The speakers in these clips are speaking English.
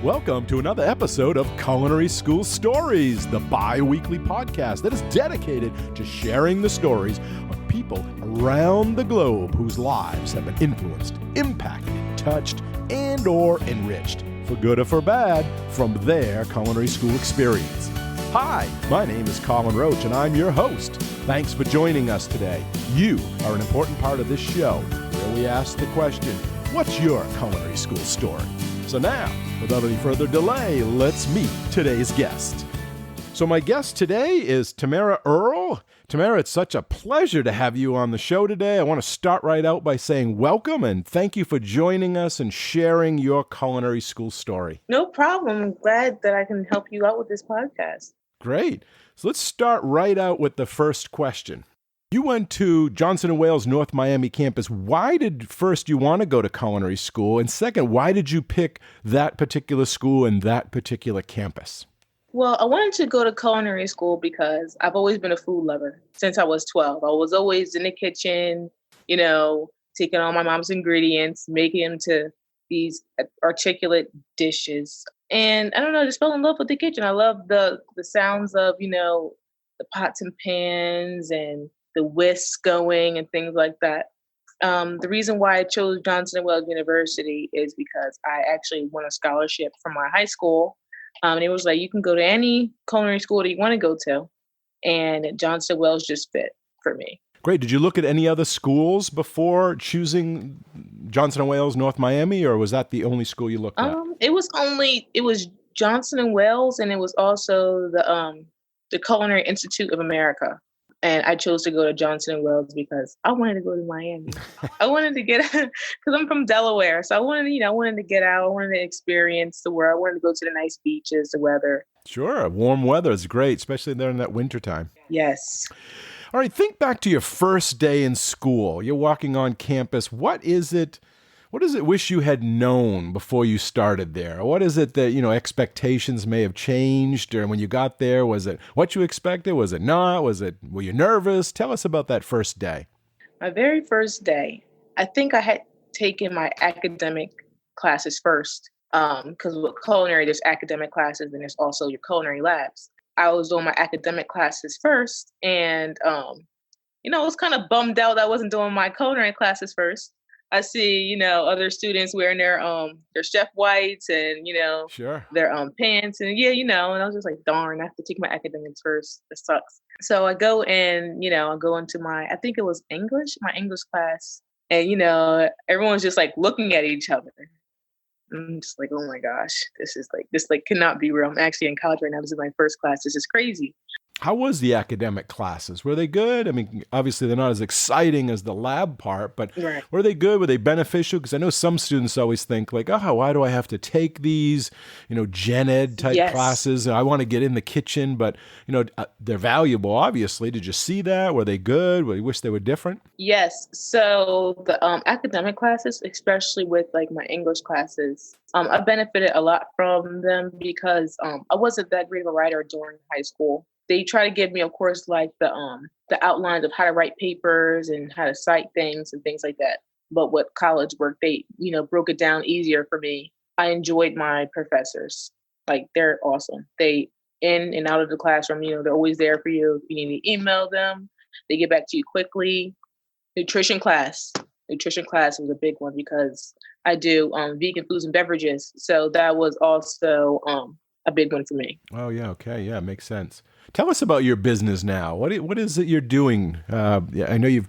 Welcome to another episode of Culinary School Stories, the bi-weekly podcast that is dedicated to sharing the stories of people around the globe whose lives have been influenced, impacted, touched, and or enriched, for good or for bad, from their culinary school experience. Hi, my name is Colin Roach, and I'm your host. Thanks for joining us today. You are an important part of this show, where we ask the question, what's your culinary school story? So now, without any further delay, let's meet today's guest. So my guest today is Tamara Earl. Tamara, it's such a pleasure to have you on the show today. I want to start right out by saying welcome and thank you for joining us and sharing your culinary school story. No problem. I'm glad that I can help you out with this podcast. Great. So let's start right out with the first question. You went to Johnson & Wales North Miami campus. Why did first you want to go to culinary school? And second, why did you pick that particular school and that particular campus? Well, I wanted to go to culinary school because I've always been a food lover since I was 12. I was always in the kitchen, taking all my mom's ingredients, making them to these articulate dishes. And I don't know, I just fell in love with the kitchen. I love the sounds of, the pots and pans and the whisks going and things like that. The reason why I chose Johnson & Wales University is because I actually won a scholarship from my high school. And it was like, you can go to any culinary school that you want to go to. And Johnson & Wales just fit for me. Great. Did you look at any other schools before choosing Johnson & Wales North Miami, or was that the only school you looked at? It was Johnson & Wales, and it was also the Culinary Institute of America. And I chose to go to Johnson & Wales because I wanted to go to Miami. I wanted to get, because I'm from Delaware. So I wanted to get out. I wanted to experience the world. I wanted to go to the nice beaches, the weather. Sure. Warm weather is great, especially there in that wintertime. Yes. All right. Think back to your first day in school. You're walking on campus. What does it wish you had known before you started there? What is it that, expectations may have changed? Or when you got there, was it what you expected? Was it not? Were you nervous? Tell us about that first day. My very first day, I think I had taken my academic classes first. Because with culinary, there's academic classes and there's also your culinary labs. I was doing my academic classes first. And, I was kind of bummed out that I wasn't doing my culinary classes first. I see, other students wearing their chef whites and, sure, their pants and and I was just like, darn, I have to take my academics first. It sucks. So I go in, I go into I think it was my English class. And, everyone's just like looking at each other. I'm just like, oh my gosh, this cannot be real. I'm actually in college right now. This is my first class. This is crazy. How was the academic classes? Were they good? I mean, obviously they're not as exciting as the lab part, but right. Were they good? Were they beneficial? Because I know some students always think like, why do I have to take these, gen ed type Yes. classes? I want to get in the kitchen, but, they're valuable, obviously. Did you see that? Were they good? Were you wish they were different? Yes. So the academic classes, especially with like my English classes, I benefited a lot from them because I wasn't that great of a writer during high school. They try to give me, of course, like the outlines of how to write papers and how to cite things and things like that. But with college work, they, broke it down easier for me. I enjoyed my professors. Like, they're awesome. They, in and out of the classroom, they're always there for you. If you need to email them, they get back to you quickly. Nutrition class was a big one because I do vegan foods and beverages. So that was also a big one for me. Oh, yeah. Okay. Yeah, makes sense. Tell us about your business now. What is it you're doing? I know you've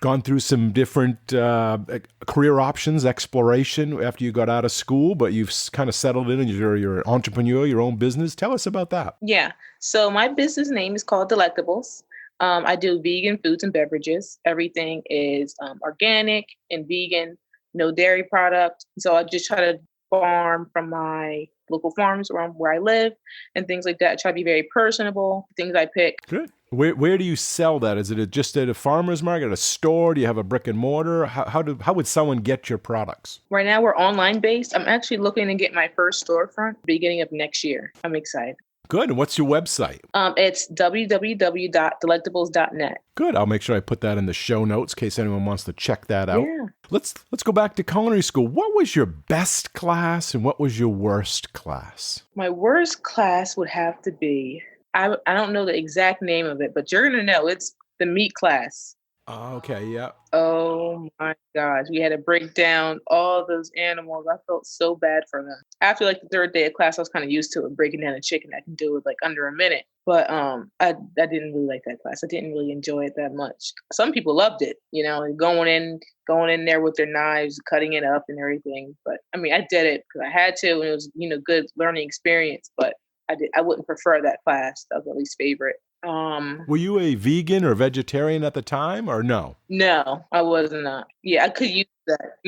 gone through some different career options, exploration after you got out of school, but you've kind of settled in and you're an entrepreneur, your own business. Tell us about that. Yeah. So my business name is called Delectables. I do vegan foods and beverages. Everything is organic and vegan, no dairy product. So I just try to farm from my local farms around where I live and things like that. I try to be very personable, things I pick. Good. Where do you sell that? Is it just at a farmer's market, a store? Do you have a brick and mortar? How would someone get your products? Right now we're online based. I'm actually looking to get my first storefront beginning of next year. I'm excited. Good. And what's your website? It's www.delectables.net. Good. I'll make sure I put that in the show notes in case anyone wants to check that out. Yeah. Let's go back to culinary school. What was your best class and what was your worst class? My worst class would have to be, I don't know the exact name of it, but you're going to know. It's the meat class. Oh, okay, yeah. Oh my gosh. We had to break down all those animals. I felt so bad for them. After like the third day of class, I was kind of used to it, breaking down a chicken. I can do it like under a minute. But I didn't really like that class. I didn't really enjoy it that much. Some people loved it, going in there with their knives, cutting it up and everything. But I mean, I did it because I had to, and it was, good learning experience. But I wouldn't prefer that class. That was my least favorite. Were you a vegan or vegetarian at the time or no? No, I was not. Yeah, I could use that.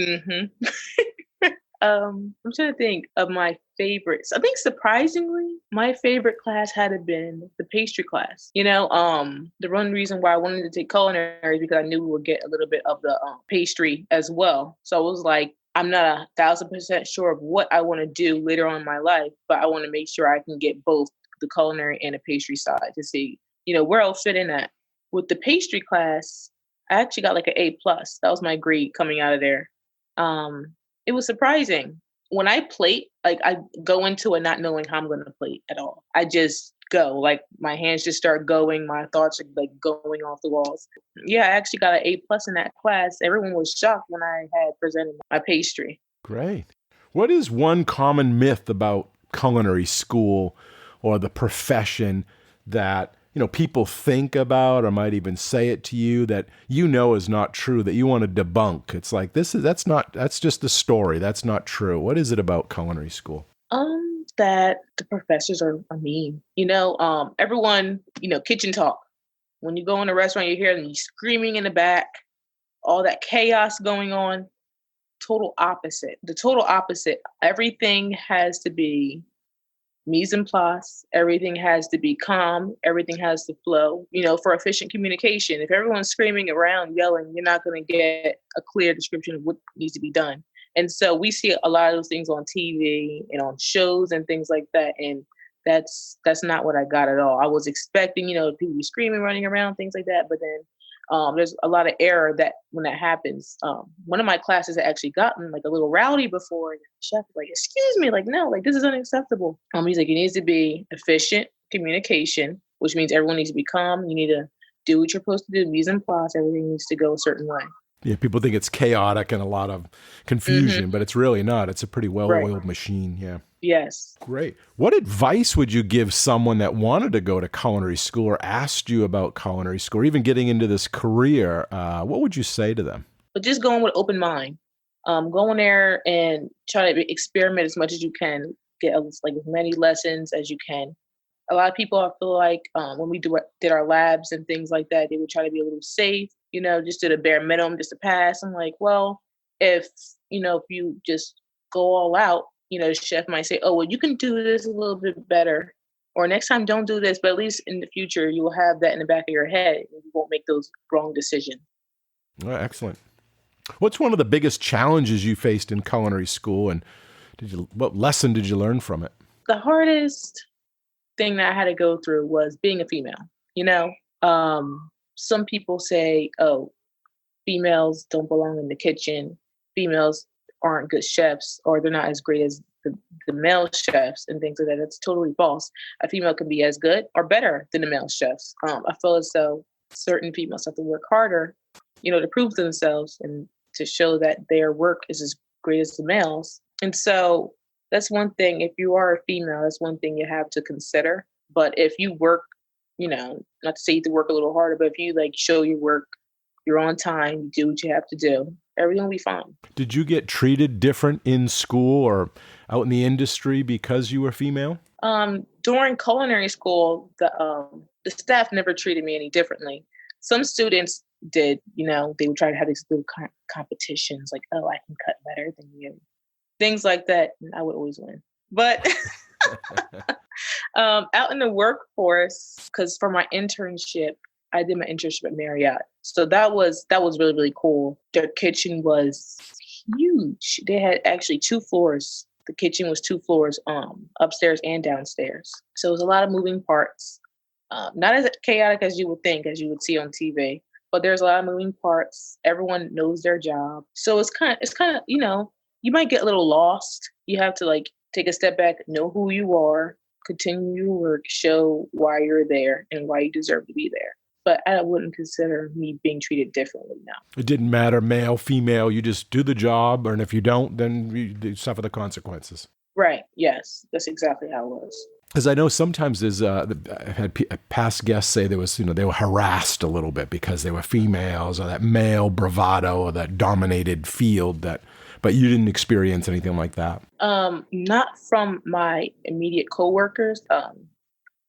I'm trying to think of my favorites. I think surprisingly, my favorite class had been the pastry class. The one reason why I wanted to take culinary is because I knew we would get a little bit of the pastry as well. So I was like, I'm not 1,000% sure of what I want to do later on in my life, but I want to make sure I can get both the culinary and the pastry side to see, where I'll fit in at. With the pastry class, I actually got like an A+. That was my grade coming out of there. It was surprising. When I plate, like I go into it not knowing how I'm going to plate at all. I just go, like my hands just start going. My thoughts are like going off the walls. Yeah, I actually got an A+ in that class. Everyone was shocked when I had presented my pastry. Great. What is one common myth about culinary school or the profession that people think about or might even say it to you that is not true, that you want to debunk? It's like that's just a story. That's not true. What is it about culinary school? That the professors are mean. Everyone, kitchen talk. When you go in a restaurant, you hear them screaming in the back, all that chaos going on. Total opposite. The total opposite. Everything has to be mise en place. Everything has to be calm. Everything has to flow, for efficient communication. If everyone's screaming around, yelling, you're not going to get a clear description of what needs to be done. And so we see a lot of those things on TV and on shows and things like that. And that's not what I got at all. I was expecting, people to be screaming, running around, things like that. But then there's a lot of error that when that happens. One of my classes had actually gotten like a little rowdy before. And the chef was like, excuse me, like, no, like this is unacceptable. He's like, it needs to be efficient communication, which means everyone needs to be calm. You need to do what you're supposed to do. Mise en place, everything needs to go a certain way. Yeah, people think it's chaotic and a lot of confusion, but it's really not. It's a pretty well-oiled machine. Yeah. Yes. Great. What advice would you give someone that wanted to go to culinary school or asked you about culinary school or even getting into this career? What would you say to them? But just going with open mind. Go in there and try to experiment as much as you can. Get as many lessons as you can. A lot of people, I feel like when we did our labs and things like that, they would try to be a little safe, just do the bare minimum, just to pass. I'm like, well, if you just go all out, the chef might say, oh, well, you can do this a little bit better. Or next time, don't do this. But at least in the future, you will have that in the back of your head. And you won't make those wrong decisions. Oh, excellent. What's one of the biggest challenges you faced in culinary school? And what lesson did you learn from it? The hardest thing that I had to go through was being a female. Some people say, oh, females don't belong in the kitchen. Females aren't good chefs, or they're not as great as the male chefs and things like that. That's totally false. A female can be as good or better than the male chefs. I feel as though certain females have to work harder, to prove themselves and to show that their work is as great as the males. And so that's one thing. If you are a female, that's one thing you have to consider. But if you work, not to say you have to work a little harder, but if you show your work, you're on time, you do what you have to do, everything will be fine. Did you get treated different in school or out in the industry because you were female? During culinary school, the staff never treated me any differently. Some students did, they would try to have these little competitions, like, oh, I can cut better than you. Things like that. And I would always win. But out in the workforce, because for my internship, I did my internship at Marriott. So that was really, really cool. Their kitchen was huge. They had actually 2 floors The kitchen was 2 floors, upstairs and downstairs. So it was a lot of moving parts. Not as chaotic as you would think, as you would see on TV, but there's a lot of moving parts. Everyone knows their job. So it's kind of, you might get a little lost. You have to like take a step back, know who you are, continue your work, show why you're there and why you deserve to be there. But I wouldn't consider me being treated differently now. It didn't matter, male, female, you just do the job, and if you don't, then you suffer the consequences. Right. Yes. That's exactly how it was. Because I know sometimes I've had past guests say they were harassed a little bit because they were females, or that male bravado, or that dominated field, but you didn't experience anything like that. Not from my immediate coworkers.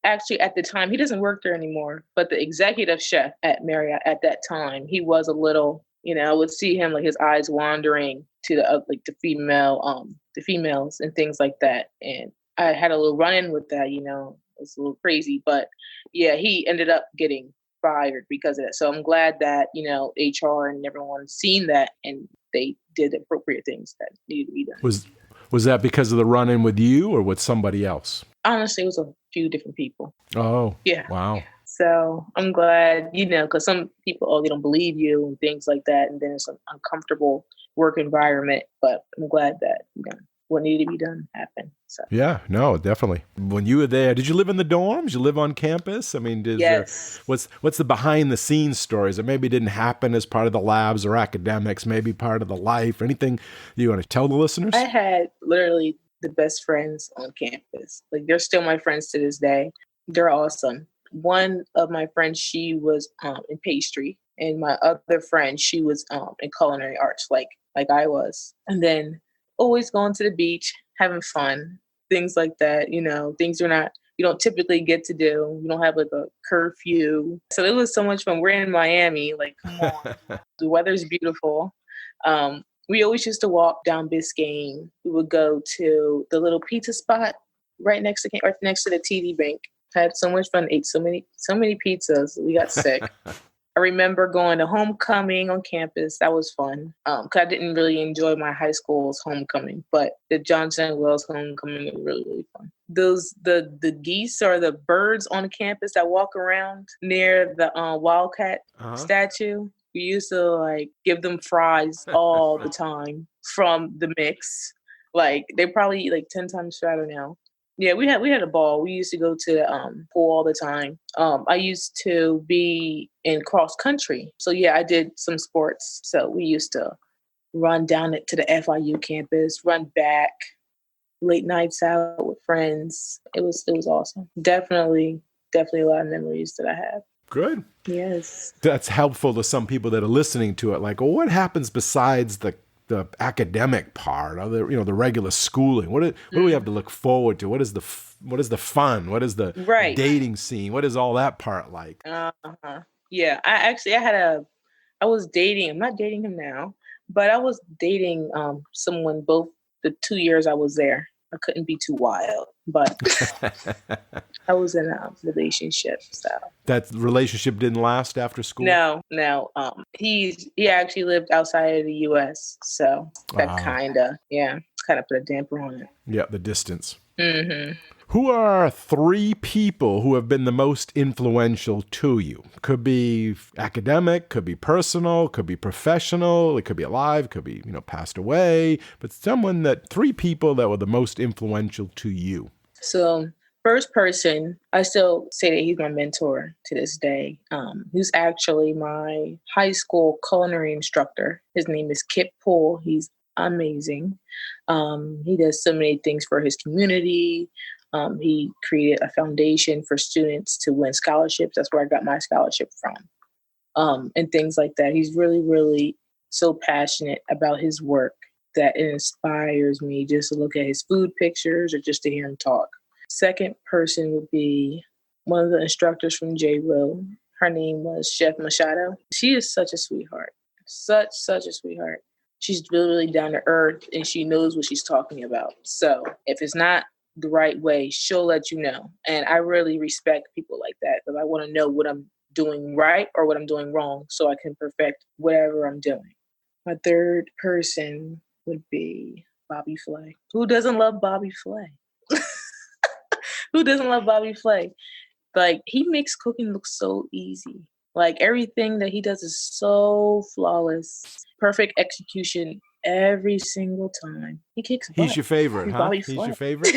Actually, at the time, he doesn't work there anymore, but the executive chef at Marriott at that time, he was a little, I would see him like his eyes wandering to the females and things like that. And I had a little run-in with that, it was a little crazy, but yeah, he ended up getting fired because of that. So I'm glad that, HR and everyone seen that and they did the appropriate things that needed to be done. Was that because of the run-in with you or with somebody else? Honestly, it was a few different people. Oh, yeah. Wow. So I'm glad, because some people, they don't believe you and things like that. And then it's an uncomfortable work environment. But I'm glad that, what needed to be done happened. So. Yeah, no, definitely. When you were there, did you live in the dorms? You live on campus? I mean, yes. What's the behind the scenes stories that maybe didn't happen as part of the labs or academics, maybe part of the life? Anything you want to tell the listeners? I had literally the best friends on campus. Like, they're still my friends to this day. They're awesome. One of my friends, she was in pastry, and my other friend, she was in culinary arts, like I was. And then always going to the beach, having fun, things like that. Things you don't typically get to do. You don't have like a curfew. So it was so much fun. We're in Miami. Like, come on. The weather's beautiful. We always used to walk down Biscayne. We would go to the little pizza spot right next to the TD Bank. Had so much fun. Ate so many pizzas. We got sick. I remember going to homecoming on campus. That was fun. 'Cause I didn't really enjoy my high school's homecoming, but the Johnson & Wells homecoming was really, really fun. The geese or the birds on the campus that walk around near the Wildcat statue. We used to give them fries all the time from the mix. They probably eat 10 times fatter now. Yeah, we had a ball. We used to go to the pool all the time. I used to be in cross country. So yeah, I did some sports. So we used to run down to the FIU campus, run back, late nights out with friends. It was awesome. Definitely a lot of memories that I have. Good. Yes. That's helpful to some people that are listening to it. What happens besides the academic part, or the regular schooling? What do we have to look forward to? What is the fun? What is the dating scene? What is all that part like? Yeah, I was dating. I'm not dating him now, but I was dating someone both the 2 years I was there. I couldn't be too wild, but I was in a relationship. So that relationship didn't last after school? No. He actually lived outside of the U.S., so that kind of put a damper on it. Yeah, the distance. Mm-hmm. Who are 3 people who have been the most influential to you? Could be academic, could be personal, could be professional, it could be alive, could be, passed away, but 3 people that were the most influential to you. So first person, I still say that he's my mentor to this day. He's actually my high school culinary instructor. His name is Kip Poole. He's amazing. He does so many things for his community. He created a foundation for students to win scholarships. That's where I got my scholarship from. And things like that. He's really, really so passionate about his work that it inspires me just to look at his food pictures or just to hear him talk. Second person would be one of the instructors from J-Row. Her name was Chef Machado. She is such a sweetheart. Such a sweetheart. She's really down to earth and she knows what she's talking about. So if it's not the right way, she'll let you know. And I really respect people like that because I want to know what I'm doing right or what I'm doing wrong so I can perfect whatever I'm doing. My third person would be Bobby Flay. Who doesn't love Bobby Flay? Who doesn't love Bobby Flay? Like, he makes cooking look so easy. Like, everything that he does is so flawless. Perfect execution every single time. He kicks butt. He's your favorite, He's huh? Bobby He's Flay. your favorite?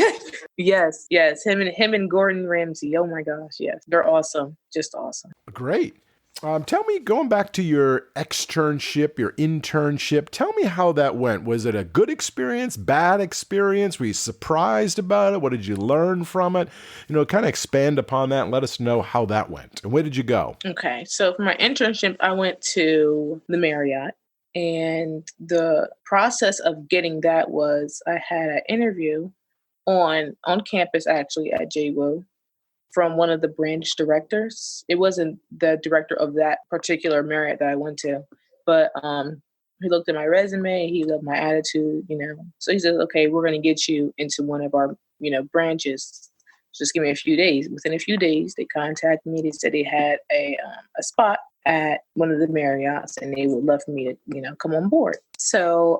Yes. Him and Gordon Ramsay. Oh my gosh, yes. They're awesome. Just awesome. Great. Tell me, going back to your externship, your internship, tell me how that went. Was it a good experience, bad experience? Were you surprised about it? What did you learn from it? Kind of expand upon that and let us know how that went. And where did you go? Okay. So for my internship, I went to the Marriott. And the process of getting that was I had an interview on campus, actually, at JWU, from one of the branch directors. It wasn't the director of that particular Marriott that I went to, but he looked at my resume, he loved my attitude, So he said, okay, we're going to get you into one of our, branches. Just give me a few days. Within a few days, they contacted me. They said they had a spot at one of the Marriotts and they would love for me to, come on board. So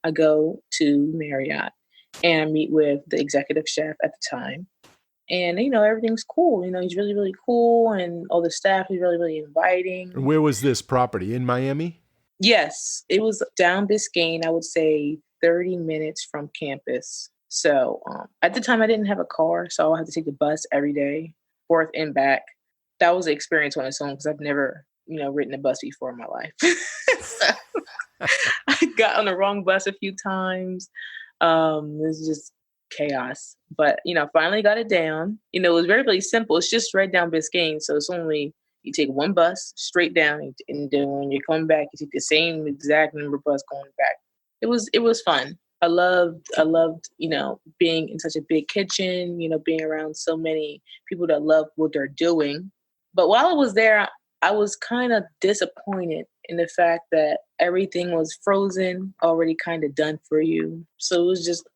I go to Marriott and I meet with the executive chef at the time. And, everything's cool. He's really, really cool. And all the staff is really, really inviting. Where was this property? In Miami? Yes. It was down Biscayne, I would say 30 minutes from campus. So at the time, I didn't have a car. So I had to take the bus every day, forth and back. That was an experience on its own because I've never, ridden a bus before in my life. So I got on the wrong bus a few times. It was just chaos, but finally got it down. It was very, very simple. It's just right down Biscayne, so it's only you take one bus straight down, and then when you're coming back, you take the same exact number of bus going back. It was fun. I loved being in such a big kitchen. Being around so many people that love what they're doing. But while I was there, I was kind of disappointed in the fact that everything was frozen, already kind of done for you. So it was just,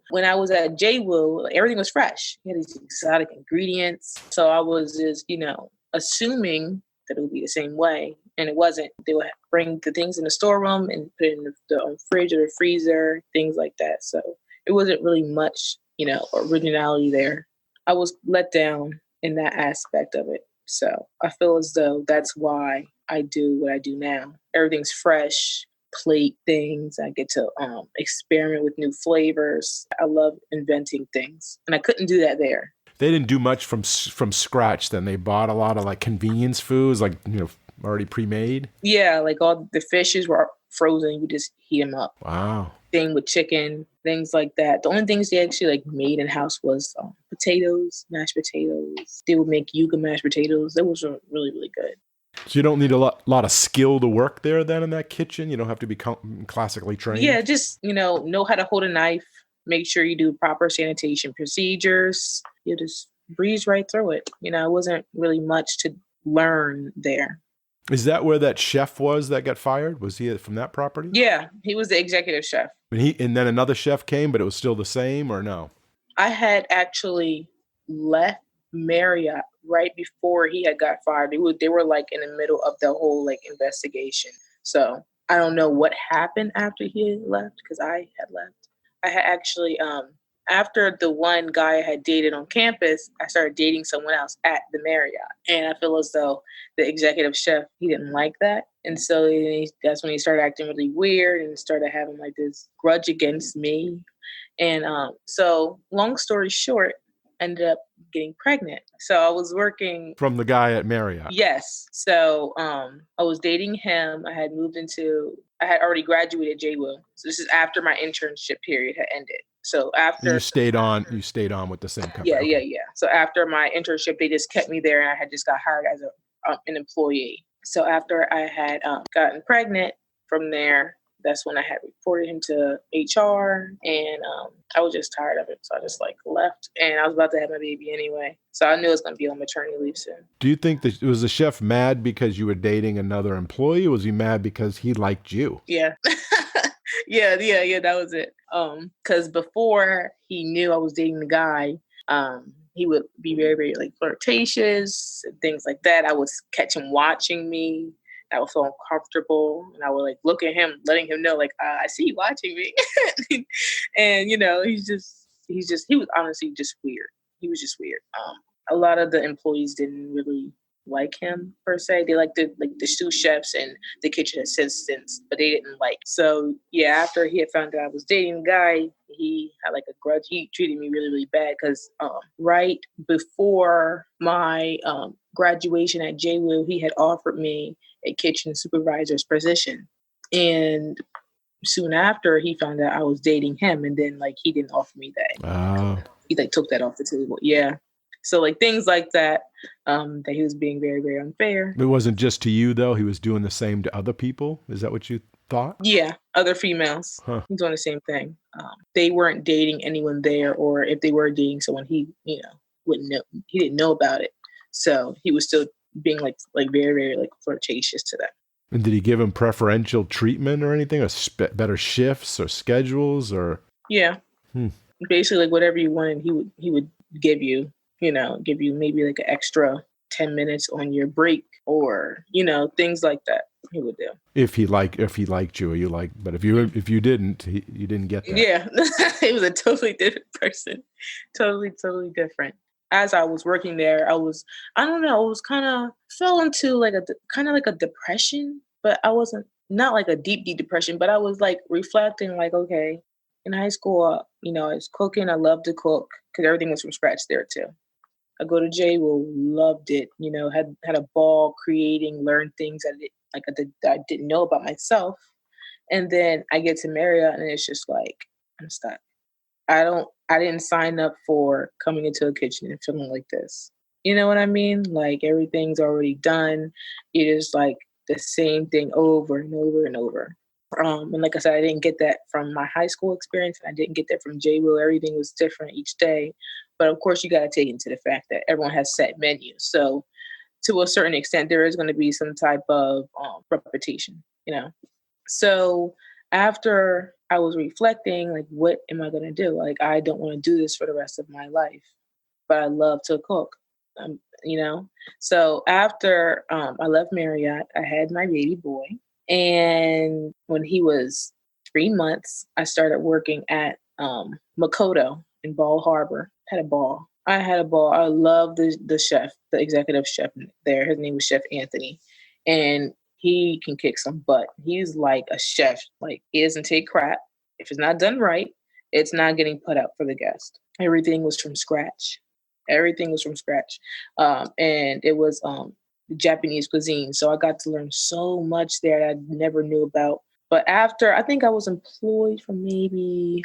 when I was at JWU, everything was fresh. You had these exotic ingredients. So I was just, assuming that it would be the same way. And it wasn't. They would bring the things in the storeroom and put it in the fridge or the freezer, things like that. So it wasn't really much, originality there. I was let down in that aspect of it. So I feel as though that's why I do what I do now. Everything's fresh, plate things. I get to experiment with new flavors. I love inventing things. And I couldn't do that there. They didn't do much from scratch then. They bought a lot of like convenience foods, like, already pre-made. Yeah, like all the fishes were frozen. You just heat them up. Wow. Thing with chicken, things like that. The only things they actually like made in house was potatoes, mashed potatoes. They would make yuca mashed potatoes. That was really, really good. So you don't need a lot of skill to work there then in that kitchen? You don't have to be classically trained? Yeah, just, know how to hold a knife, make sure you do proper sanitation procedures. You just breeze right through it. It wasn't really much to learn there. Is that where that chef was that got fired? Was he from that property? Yeah, he was the executive chef. And then another chef came, but it was still the same, or no? I had actually left Marriott right before he had got fired. They were like in the middle of the whole like investigation. So I don't know what happened after he had left because I had left. I had actually after the one guy I had dated on campus, I started dating someone else at the Marriott. And I feel as though the executive chef, he didn't like that. And so that's when he started acting really weird and started having like this grudge against me. And so long story short, ended up getting pregnant. So I was working from the guy at Marriott. Yes. So I was dating him. I had already graduated JWU. So this is after my internship period had ended. So after you stayed on with the same company. Yeah. So after my internship, they just kept me there, and I had just got hired as an employee. So after I had gotten pregnant, from there, that's when I had reported him to HR, and I was just tired of it. So I just left, and I was about to have my baby anyway. So I knew I was going to be on maternity leave soon. Do you think that was the chef mad because you were dating another employee? Or was he mad because he liked you? Yeah. Yeah, that was it. Because before he knew I was dating the guy, he would be very, very flirtatious and things like that. I would catch him watching me. I would feel uncomfortable, and I would like look at him, letting him know like, I see you watching me. And he was honestly just weird. He was just weird. A lot of the employees didn't really like him per se. They liked the sous chefs and the kitchen assistants, but they didn't like. So yeah, after he had found out I was dating a guy, he had like a grudge. He treated me really, really bad because right before my graduation at JWill, he had offered me a kitchen supervisor's position, and soon after he found out I was dating him, and then like he didn't offer me that. He like took that off the table. Yeah. So like things like that, that he was being very, very unfair. It wasn't just to you though. He was doing the same to other people. Is that what you thought? Yeah. Other females. Huh. He's doing the same thing. They weren't dating anyone there, or if they were dating someone, he, wouldn't know. He didn't know about it. So he was still being like very, very like flirtatious to them. And did he give him preferential treatment or anything, or better shifts or schedules or? Yeah. Basically, like whatever you wanted, he would give you. Give you maybe like an extra 10 minutes on your break, or things like that. He would do. If he liked you, or you liked, but if you didn't, you didn't get that. Yeah, he was a totally different person, totally different. As I was working there, I was kind of fell into like a depression, but I wasn't, not like a deep depression, but I was like reflecting like, okay, in high school, I was cooking. I loved to cook because everything was from scratch there too. I go to JWill, loved it, had a ball creating, learned things that I didn't know about myself. And then I get to Marriott and it's just like, I'm stuck. I didn't sign up for coming into a kitchen and feeling like this. You know what I mean? Like everything's already done. It is like the same thing over and over and over. And like I said, I didn't get that from my high school experience. And I didn't get that from JWill. Everything was different each day. But of course, you got to take into the fact that everyone has set menus. So to a certain extent, there is going to be some type of repetition, So after I was reflecting, like, what am I going to do? Like, I don't want to do this for the rest of my life, but I love to cook, So after I left Marriott, I had my baby boy. And when he was 3 months, I started working at Makoto in Ball Harbor. I had a ball. I love the chef, the executive chef there. His name was Chef Anthony. And he can kick some butt. He's like a chef. Like, he doesn't take crap. If it's not done right, it's not getting put out for the guest. Everything was from scratch. And it was Japanese cuisine. So I got to learn so much there that I never knew about. But after, I think I was employed for maybe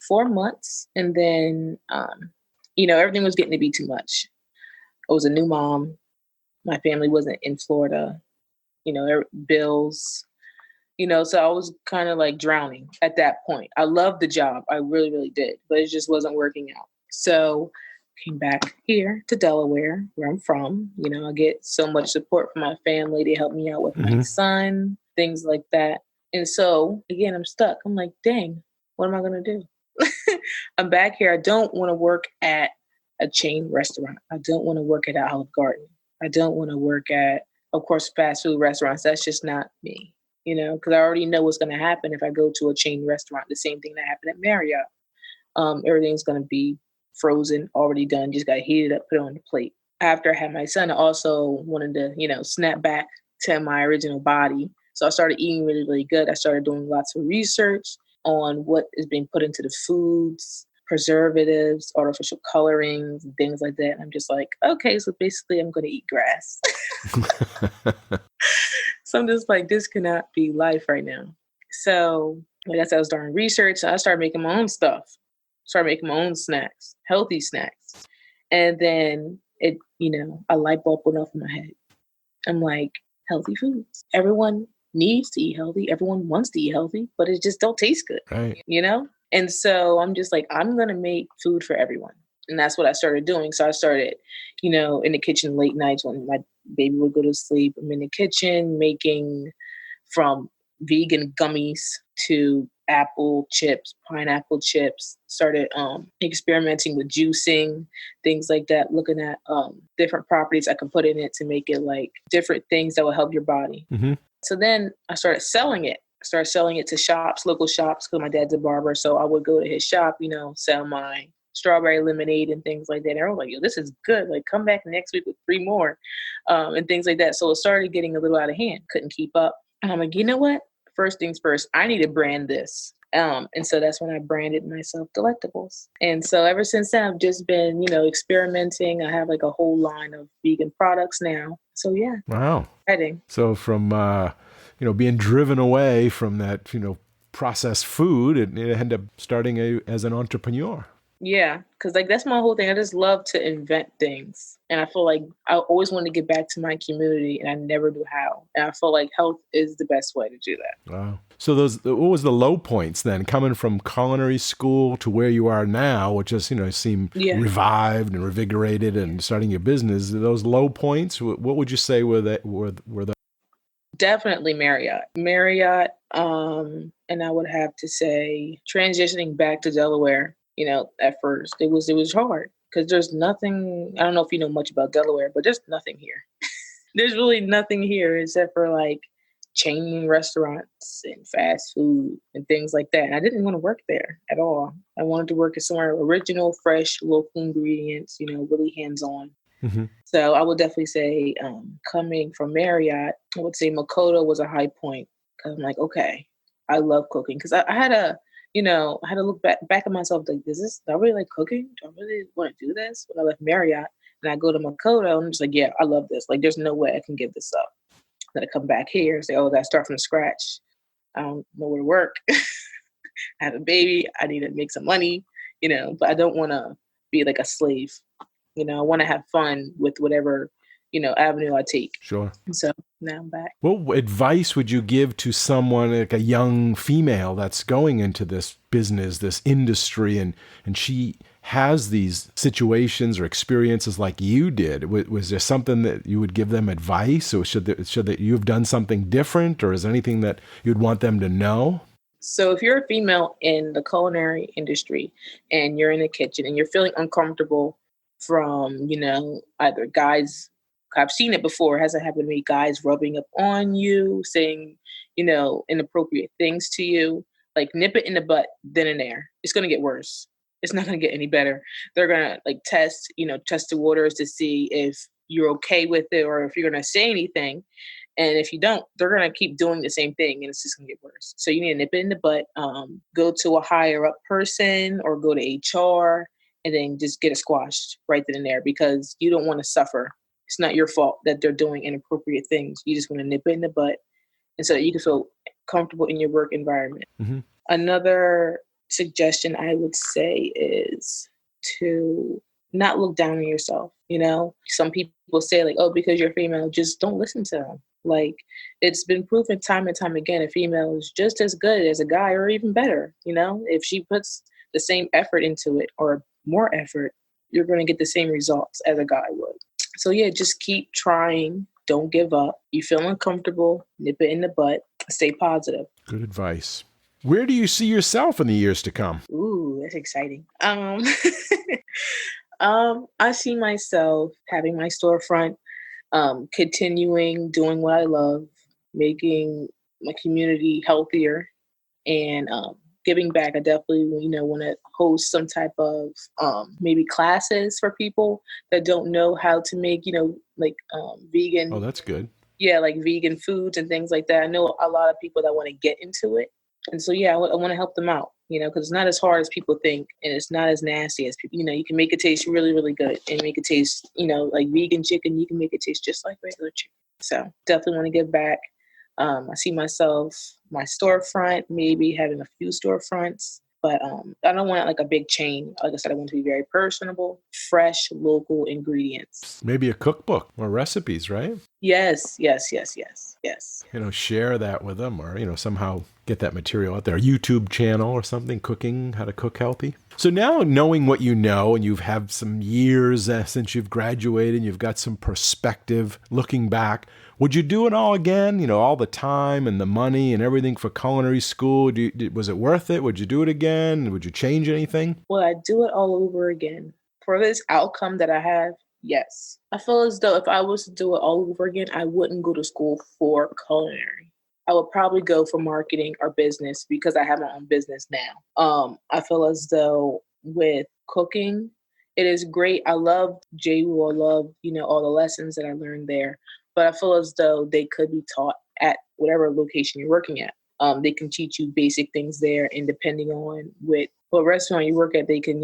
4 months. And then, everything was getting to be too much. I was a new mom. My family wasn't in Florida, bills, so I was kind of like drowning at that point. I loved the job. I really, really did, but it just wasn't working out. So came back here to Delaware, where I'm from. I get so much support from my family. They help me out with my son, things like that. And so again, I'm stuck. I'm like, dang, what am I going to do? I'm back here. I don't want to work at a chain restaurant. I don't want to work at Olive Garden. I don't want to work at, of course, fast food restaurants. That's just not me, because I already know what's going to happen if I go to a chain restaurant. The same thing that happened at Marriott. Everything's going to be frozen, already done. Just got to heat it up, put it on the plate. After I had my son, I also wanted to, snap back to my original body. So I started eating really, really good. I started doing lots of research on what is being put into the foods, preservatives, artificial colorings, and things like that. And I'm just like, okay, so basically I'm going to eat grass. So I'm just like, this cannot be life right now. So like I said, I was doing research. So I started making my own stuff, started making my own snacks, healthy snacks. And then it, a light bulb went off in my head. I'm like, healthy foods. Everyone needs to eat healthy. Everyone wants to eat healthy, but it just don't taste good, right? And so I'm just like, I'm going to make food for everyone. And that's what I started doing. So I started, in the kitchen late nights when my baby would go to sleep. I'm in the kitchen making from vegan gummies to apple chips, pineapple chips, started experimenting with juicing, things like that, looking at different properties I can put in it to make it like different things that will help your body. So then I started selling it. I started selling it to shops, local shops, because my dad's a barber. So I would go to his shop, sell my strawberry lemonade and things like that. And everyone was like, yo, this is good. Like, come back next week with 3 more and things like that. So it started getting a little out of hand. Couldn't keep up. And I'm like, you know what? First things first, I need to brand this. And so that's when I branded myself Delectables. And so ever since then, I've just been, experimenting. I have like a whole line of vegan products now. So yeah. Wow. Exciting. So from, being driven away from that, processed food, it ended up starting as an entrepreneur. Yeah, because like that's my whole thing. I just love to invent things. And I feel like I always want to get back to my community and I never knew how. And I feel like health is the best way to do that. Wow. So what was the low points then, coming from culinary school to where you are now, which just, seem revived and revigorated and starting your business? Those low points, what would you say were the Definitely Marriott. And I would have to say transitioning back to Delaware, at first it was hard because there's nothing, I don't know if you know much about Delaware, but there's nothing here. There's really nothing here except for like chain restaurants and fast food and things like that. And I didn't want to work there at all. I wanted to work at somewhere original, fresh, local ingredients, really hands-on. Mm-hmm. So I would definitely say coming from Marriott, I would say Makoto was a high point. Cause I'm like, okay, I love cooking. Cause I had a, I had to look back at myself like, do I really like cooking? Do I really want to do this? When I left Marriott and I go to Makoto, I'm just like, yeah, I love this. Like, there's no way I can give this up. Then I come back here and say, oh, I got to start from scratch. I don't know where to work. I have a baby. I need to make some money, but I don't want to be like a slave. I want to have fun with whatever, avenue I take. Sure. So now I'm back. What advice would you give to someone like a young female that's going into this business, this industry, and she has these situations or experiences like you did? Was there something that you would give them advice, or should that you have done something different, or is there anything that you'd want them to know? So if you're a female in the culinary industry and you're in the kitchen and you're feeling uncomfortable from, either guys, I've seen it before, it hasn't happened to me, guys rubbing up on you, saying, inappropriate things to you, like nip it in the butt then and there. It's going to get worse. It's not going to get any better. They're going to test the waters to see if you're okay with it or if you're going to say anything. And if you don't, they're going to keep doing the same thing and it's just going to get worse. So you need to nip it in the butt, go to a higher up person or go to HR and then just get it squashed right then and there because you don't want to suffer. It's not your fault that they're doing inappropriate things. You just want to nip it in the butt and so that you can feel comfortable in your work environment. Mm-hmm. Another suggestion I would say is to not look down on yourself. Some people say like, oh, because you're female, just don't listen to them. Like it's been proven time and time again, a female is just as good as a guy or even better. If she puts the same effort into it or more effort, you're going to get the same results as a guy would. So yeah, just keep trying. Don't give up. You feel uncomfortable, nip it in the butt, stay positive. Good advice. Where do you see yourself in the years to come? Ooh, that's exciting. I see myself having my storefront, continuing doing what I love, making my community healthier, and giving back. I definitely, want to host some type of maybe classes for people that don't know how to make, vegan. Oh, that's good. Yeah, like vegan foods and things like that. I know a lot of people that want to get into it. And so, yeah, I want to help them out, because it's not as hard as people think and it's not as nasty as people, you can make it taste really, really good and make it taste, like vegan chicken, you can make it taste just like regular chicken. So definitely want to give back. I see myself, my storefront, maybe having a few storefronts, but I don't want like a big chain. Like I said, I want to be very personable, fresh, local ingredients. Maybe a cookbook or recipes, right? Yes. Share that with them or, somehow get that material out there. A YouTube channel or something, cooking, how to cook healthy. So now knowing what you know, and you've had some years since you've graduated, and you've got some perspective looking back, would you do it all again? All the time and the money and everything for culinary school. Was it worth it? Would you do it again? Would you change anything? Well, I'd do it all over again. For this outcome that I have, yes. I feel as though if I was to do it all over again, I wouldn't go to school for culinary. I would probably go for marketing or business because I have my own business now. I feel as though with cooking, it is great. I love JWU. I love, all the lessons that I learned there. But I feel as though they could be taught at whatever location you're working at. They can teach you basic things there, and depending on what restaurant you work at, they can,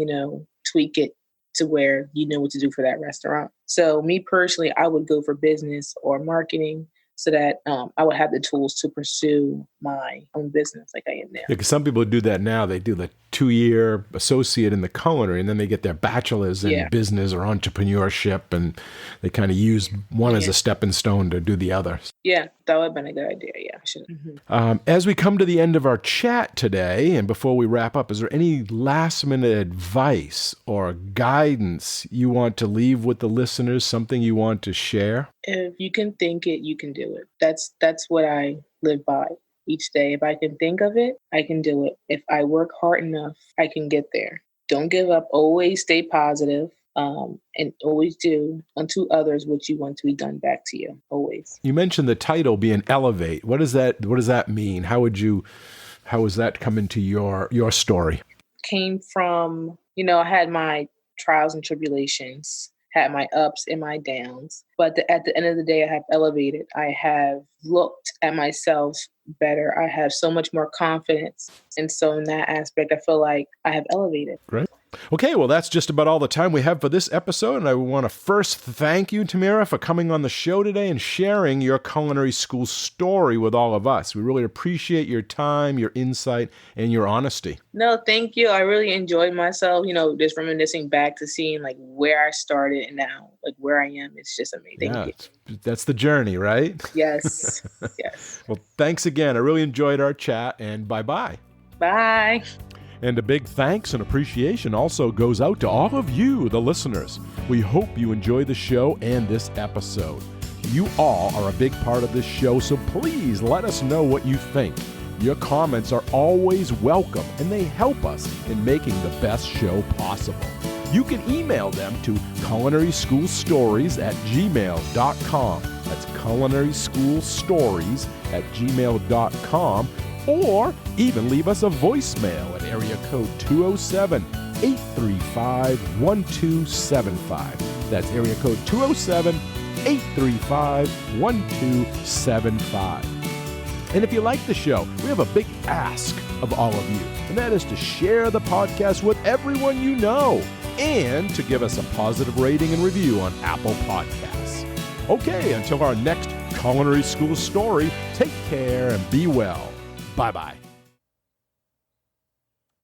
tweak it to where you know what to do for that restaurant. So me personally, I would go for business or marketing so that I would have the tools to pursue my own business like I am now. Yeah, because some people do that now. They do the 2-year associate in the culinary, and then they get their bachelor's in business or entrepreneurship, and they kind of use one as a stepping stone to do the other. Yeah, that would have been a good idea. Yeah, I should. Mm-hmm. As we come to the end of our chat today, and before we wrap up, is there any last-minute advice or guidance you want to leave with the listeners, something you want to share? If you can think it, you can do it. That's what I live by each day. If I can think of it, I can do it. If I work hard enough, I can get there. Don't give up. Always stay positive. And always do unto others what you want to be done back to you. Always. You mentioned the title being Elevate. What does that mean? How has that come into your story? Came from, I had my trials and tribulations, had my ups and my downs. But at the end of the day, I have elevated. I have looked at myself better. I have so much more confidence. And so in that aspect, I feel like I have elevated. Great. Okay, well, that's just about all the time we have for this episode, and I want to first thank you, Tamara, for coming on the show today and sharing your culinary school story with all of us. We really appreciate your time, your insight, and your honesty. No, thank you. I really enjoyed myself, just reminiscing back to seeing like where I started and now like where I am. It's just amazing. Thank you. That's the journey, right? Yes, yes. Well, thanks again. I really enjoyed our chat, and bye-bye. Bye. And a big thanks and appreciation also goes out to all of you, the listeners. We hope you enjoy the show and this episode. You all are a big part of this show, so please let us know what you think. Your comments are always welcome, and they help us in making the best show possible. You can email them to culinaryschoolstories@gmail.com. That's culinaryschoolstories@gmail.com. Or even leave us a voicemail at area code 207-835-1275. That's area code 207-835-1275. And if you like the show, we have a big ask of all of you, and that is to share the podcast with everyone you know and to give us a positive rating and review on Apple Podcasts. Okay, until our next Culinary School story, take care and be well. Bye-bye.